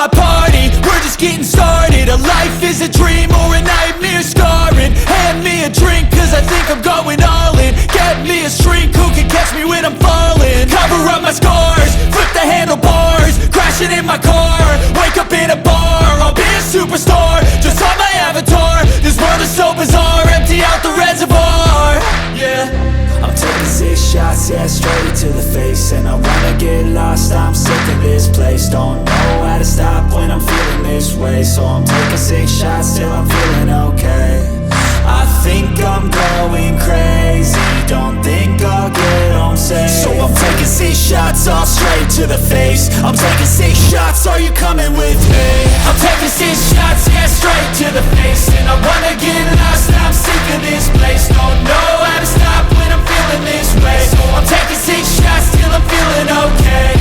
my party, we're just getting started. A life is a dream or a nightmare scarring. Hand me a drink cause I think I'm going all in. Get me a shrink who can catch me when I'm falling. Cover up my scars, flip the handlebars, crashing in my car, wake up in a bar. I'll be a superstar, just on my avatar. This world is so bizarre, empty out the reservoir. Yeah, I'm taking 6 shots, yeah, straight to the face. And I wanna get lost, I'm sick of this place. Don't know how to stop when I'm feeling this way. So I'm taking 6 shots till I'm feeling okay. I think I'm going crazy, don't think I'll get home safe. So I'm taking 6 shots, all straight to the face. I'm taking 6 shots, are you coming with me? I'm taking 6 shots, yeah, straight to the face. And I wanna get lost, I'm sick of this place. Don't know how to stop when I'm feeling this way. So I'm taking 6 shots till I'm feeling okay.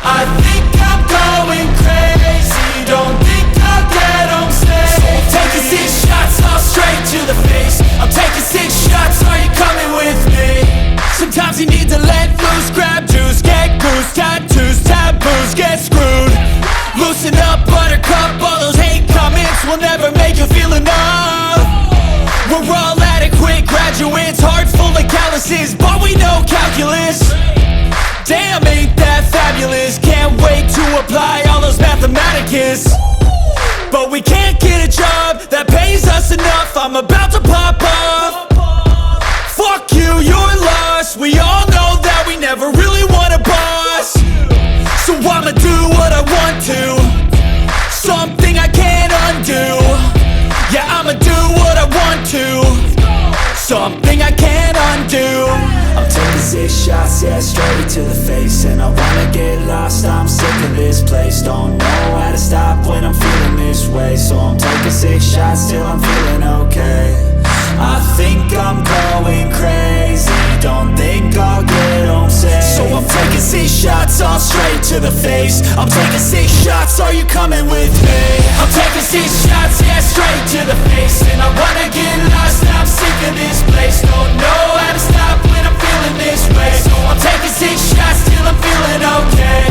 I think I'm going crazy, don't think I'll get home safe. So I'm taking 6 shots, all straight to the face. I'm taking 6 shots, are you coming with me? Sometimes you need to let loose, grab juice, get goose, tattoos, taboos, get screwed. Loosen up, buttercup, all those hate comments will never make you feel enough. We're all adequate graduates, heart full of calluses, but we know calculus. Damn, ain't that fabulous? Can't wait to apply all those mathematicus. But we can't get a job that pays us enough. I'm about to pop off. Fuck you, you're lost. We all know that we never really want a boss. So I'ma do what I want to, something I can't undo. Yeah, I'ma do what I want to, something I can't undo. I'm taking 6 shots, yeah, straight to the face. And I wanna get lost, I'm sick of this place. Don't know how to stop when I'm feeling this way. So I'm taking 6 shots till I'm feeling okay. I think I'm going crazy, don't think I'll get home safe. So I'm taking 6 shots, all straight to the face. I'm taking 6 shots, are you coming with me? I'm taking 6 shots, yeah, straight to the face. And I wanna get lost, I'm sick of this place. Don't know how to stop when I'm feeling this way. So I'm taking 6 shots till I'm feeling okay.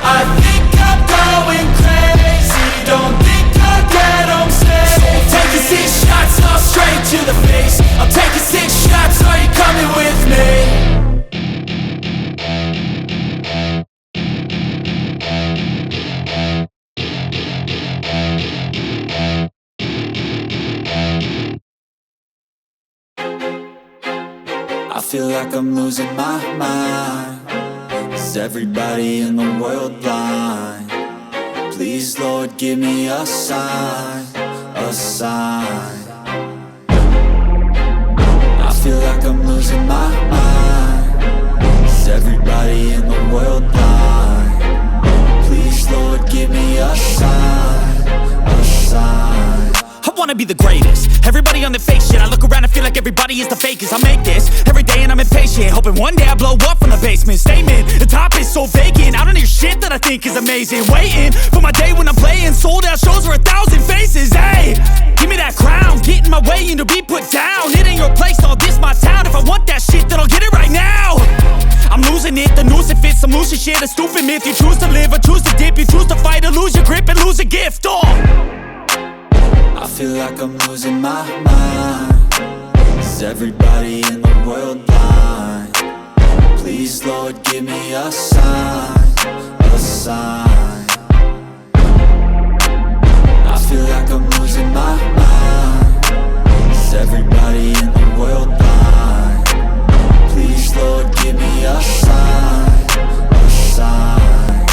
I think I'm going crazy, don't think I'll get home safe. So I'm taking 6 shots, all straight to the face. I'm taking 6 shots, are you coming with me? I feel like I'm losing my mind. Is everybody in the world blind? Please, Lord, give me a sign, a sign. I feel like I'm losing my mind. Is everybody in the world blind? Please, Lord, give me a sign, a sign. I wanna be the greatest. Everybody on the fake shit. I look around and feel like everybody is the fakest. I make this every day and I'm impatient, hoping one day I blow up from the basement. Statement, the top is so vacant. I don't hear shit that I think is amazing. Waiting for my day when I'm playing sold out shows for 1,000 faces. Hey, give me that crown, get in my way and to be put down. It ain't your place, all this my town. If I want that shit, then I'll get it right now. I'm losing it, the noose it fits, some loose shit, a stupid myth. You choose to live or choose to dip, you choose to fight or lose your grip and lose a gift. I feel like I'm losing my mind. Is everybody in the world blind? Please, Lord, give me a sign, a sign. I feel like I'm losing my mind. Is everybody in the world blind? Please, Lord, give me a sign, a sign.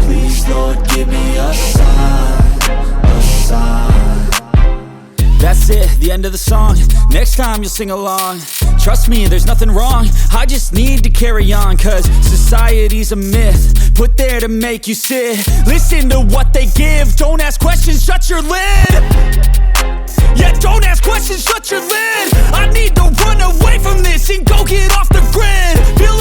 Please, Lord, give me a sign, a sign. That's it, the end of the song. Next time you'll sing along. Trust me, there's nothing wrong. I just need to carry on, cause society's a myth put there to make you sit. Listen to what they give. Don't ask questions, shut your lid. Yeah, don't ask questions, shut your lid. I need to run away from this and go get off the grid. Feel